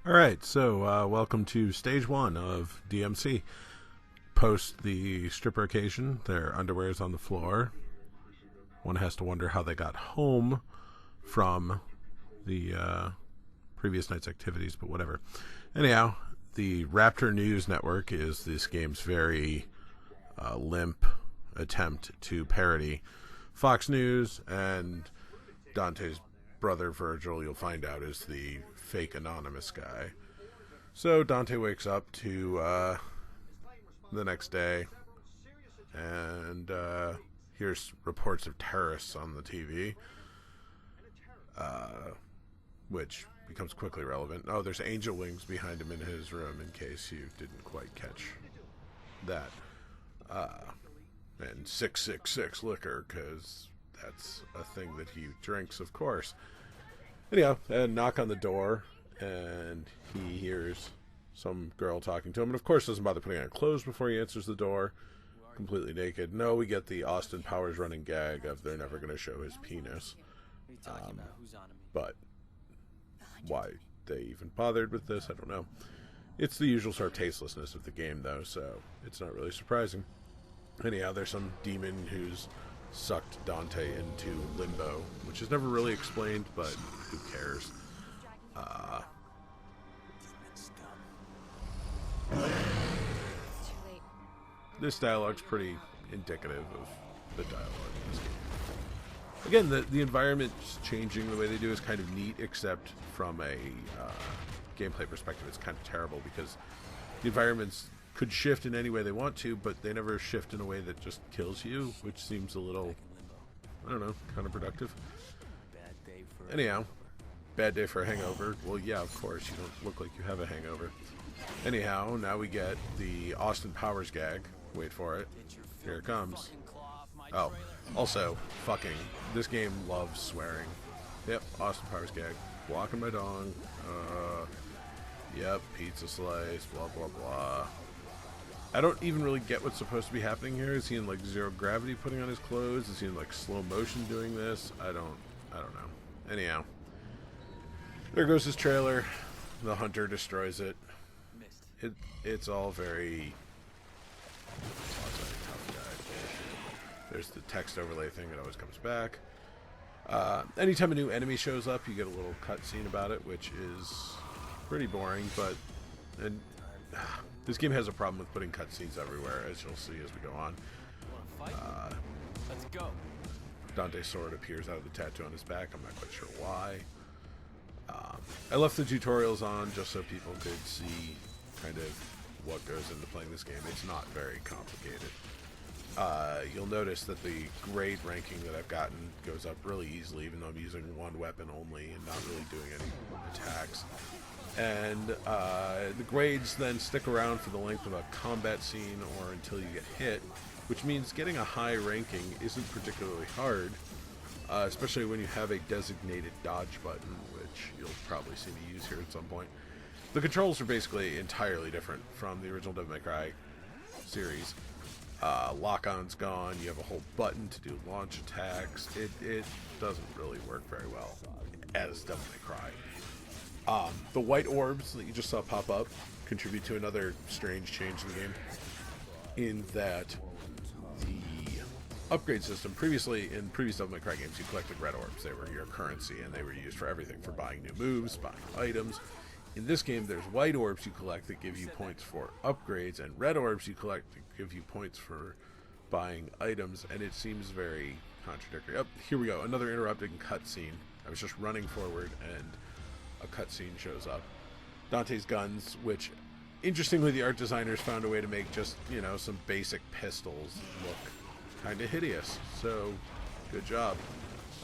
All right, so welcome to stage one of DmC. Post the stripper occasion, their underwear is on the floor. One has to wonder how they got home from the previous night's activities, but whatever. Anyhow, the Raptor News Network is this game's very limp attempt to parody Fox News, and Dante's brother Virgil, you'll find out, is the fake anonymous guy. So Dante wakes up to the next day and hears reports of terrorists on the TV, which becomes quickly relevant. Oh, there's angel wings behind him in his room, in case you didn't quite catch that. And 666 liquor, because that's a thing that he drinks, of course. Anyhow, a knock on the door, and he hears some girl talking to him, and of course doesn't bother putting on clothes before he answers the door, completely naked. No, we get the Austin Powers running gag of they're never going to show his penis. But why they even bothered with this, I don't know. It's the usual sort of tastelessness of the game, though, so it's not really surprising. Anyhow, there's some demon who's sucked Dante into limbo, which is never really explained, but who cares? This dialogue's pretty indicative of the dialogue in this game. Again, the environment's changing. The way they do is kind of neat, except from a gameplay perspective, it's kind of terrible because the environments could shift in any way they want to, but they never shift in a way that just kills you, which seems a little, I don't know, counterproductive. Anyhow, bad day for a hangover. Well, yeah, of course, you don't look like you have a hangover. Anyhow, now we get the Austin Powers gag. Wait for it. Here it comes. Oh, also, fucking, this game loves swearing. Yep, Austin Powers gag. Walking my dong. Yep, pizza slice, blah, blah, blah. I don't even really get what's supposed to be happening here. Is he in like zero gravity putting on his clothes? Is he in like slow motion doing this? I don't know. Anyhow, there goes his trailer. The hunter destroys it. It's all very tough guy. There's the text overlay thing that always comes back. Anytime a new enemy shows up, you get a little cutscene about it, which is pretty boring, but this game has a problem with putting cutscenes everywhere, as you'll see as we go on. Let's go. Dante's sword appears out of the tattoo on his back. I'm not quite sure why. I left the tutorials on just so people could see kind of what goes into playing this game. It's not very complicated. You'll notice that the grade ranking that I've gotten goes up really easily, even though I'm using one weapon only and not really doing any attacks. And the grades then stick around for the length of a combat scene or until you get hit, which means getting a high ranking isn't particularly hard, especially when you have a designated dodge button, which you'll probably see me use here at some point. The controls are basically entirely different from the original Devil May Cry series. Lock-on's gone, you have a whole button to do launch attacks. It doesn't really work very well as Devil May Cry. The white orbs that you just saw pop up contribute to another strange change in the game, in that the upgrade system, previously in previous Devil May Cry games, you collected red orbs. They were your currency, and they were used for everything, for buying new moves, buying items. In this game, there's white orbs you collect that give you points for upgrades, and red orbs you collect that give you points for buying items, and it seems very contradictory. Oh, here we go, another interrupting cutscene. I was just running forward, and a cutscene shows up. Dante's guns, which, interestingly, the art designers found a way to make just, you know, some basic pistols look kind of hideous. So, good job.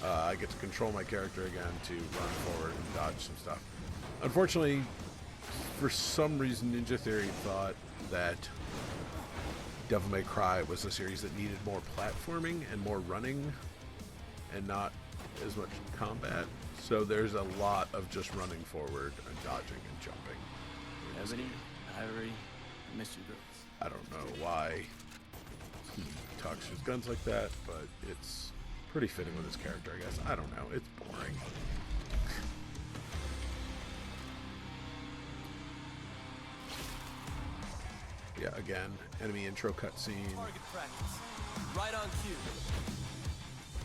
I get to control my character again to run forward and dodge some stuff. Unfortunately, for some reason, Ninja Theory thought that Devil May Cry was a series that needed more platforming and more running and not as much combat. So there's a lot of just running forward and dodging and jumping. Ebony, Ivory, Mystery Girls. I don't know why he talks to his guns like that, but it's pretty fitting with his character, I guess. I don't know. It's boring. Yeah, again, enemy intro cutscene. Target practice. Right on cue.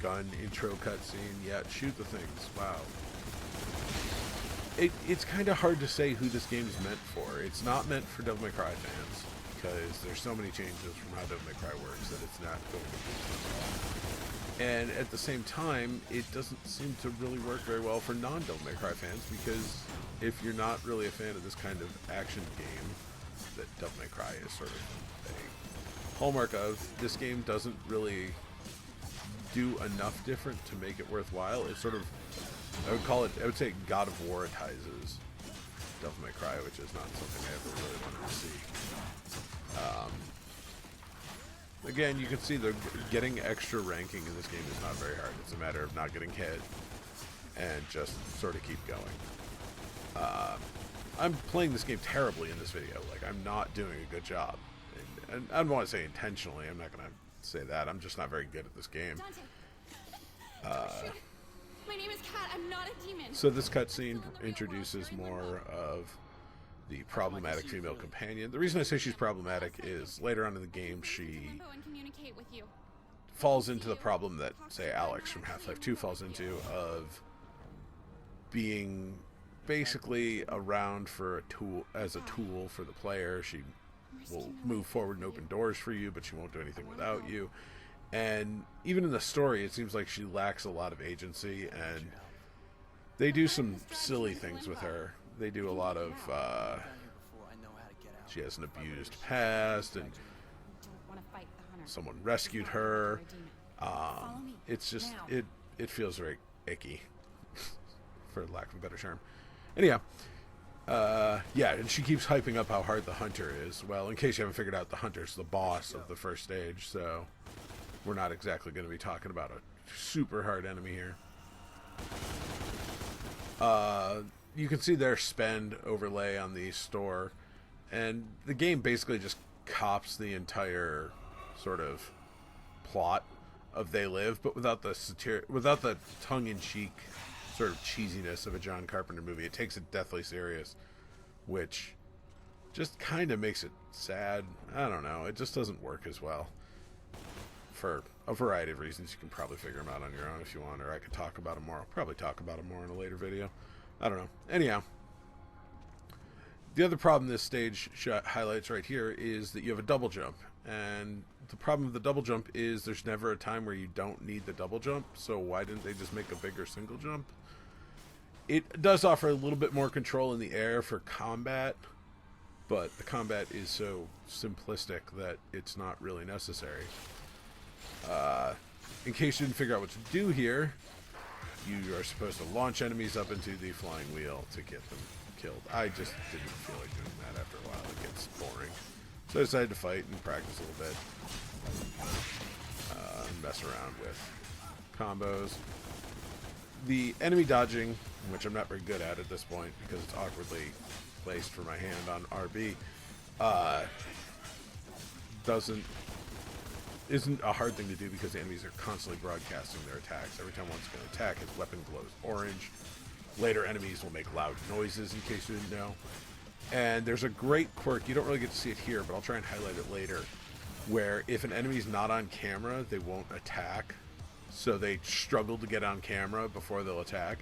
Gun intro cutscene. Yeah, shoot the things. Wow. It's kind of hard to say who this game is meant for. It's not meant for Devil May Cry fans, because there's so many changes from how Devil May Cry works that it's not going to be. And at the same time, it doesn't seem to really work very well for non-Devil May Cry fans, because if you're not really a fan of this kind of action game that Devil May Cry is sort of a hallmark of, this game doesn't really do enough different to make it worthwhile. It's sort of, I would say God of Waritizes Devil May Cry, which is not something I ever really wanted to see. Again, you can see the getting extra ranking in this game is not very hard. It's a matter of not getting hit and just sort of keep going. I'm playing this game terribly in this video. Like, I'm not doing a good job. And I don't want to say intentionally. I'm not going to say that. I'm just not very good at this game. Dante. My name is Kat. I'm not a demon. So this cutscene introduces more of the problematic female companion. The reason I say she's problematic is later on in the game she falls into the problem that, say, Alex from Half-Life 2 falls into, of being basically around for as a tool for the player. She will move forward and open doors for you, but she won't do anything without you. And even in the story, it seems like she lacks a lot of agency, and they do some silly things with her. They do a lot of, she has an abused past, and someone rescued her. It's just, it feels very icky, for lack of a better term. Anyhow, yeah, and she keeps hyping up how hard the hunter is. Well, in case you haven't figured out, the hunter's the boss of the first stage, so we're not exactly going to be talking about a super hard enemy here. You can see their spend overlay on the store, and the game basically just cops the entire sort of plot of They Live, but without the tongue-in-cheek sort of cheesiness of a John Carpenter movie. It takes it deathly serious, which just kind of makes it sad. I don't know. It just doesn't work as well for a variety of reasons. You can probably figure them out on your own if you want, or I could talk about them more. I'll probably talk about them more in a later video. I don't know. Anyhow, the other problem this stage highlights right here is that you have a double jump, and the problem with the double jump is there's never a time where you don't need the double jump, so why didn't they just make a bigger single jump? It does offer a little bit more control in the air for combat, but the combat is so simplistic that it's not really necessary. In case you didn't figure out what to do here, you are supposed to launch enemies up into the flying wheel to get them killed. I just didn't feel like doing that after a while. It gets boring. So I decided to fight and practice a little bit. Mess around with combos. The enemy dodging, which I'm not very good at this point because it's awkwardly placed for my hand on RB, isn't a hard thing to do because the enemies are constantly broadcasting their attacks. Every time one's going to attack, his weapon glows orange. Later enemies will make loud noises, in case you didn't know. And there's a great quirk, you don't really get to see it here, but I'll try and highlight it later, where if an enemy's not on camera, they won't attack. So they struggle to get on camera before they'll attack.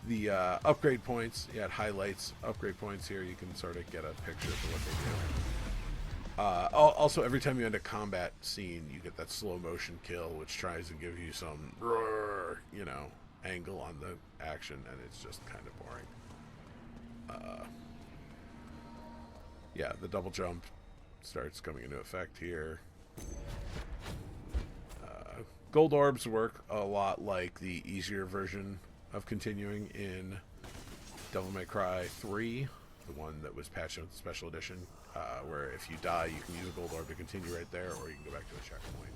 The upgrade points, yeah, it highlights upgrade points here. You can sort of get a picture of what they do. Also, every time you end a combat scene, you get that slow motion kill, which tries to give you some, you know, angle on the action, and it's just kind of boring. Yeah, the double jump starts coming into effect here. Gold orbs work a lot like the easier version of continuing in Devil May Cry 3, the one that was patched with the special edition, where if you die, you can use a gold orb to continue right there, or you can go back to a checkpoint.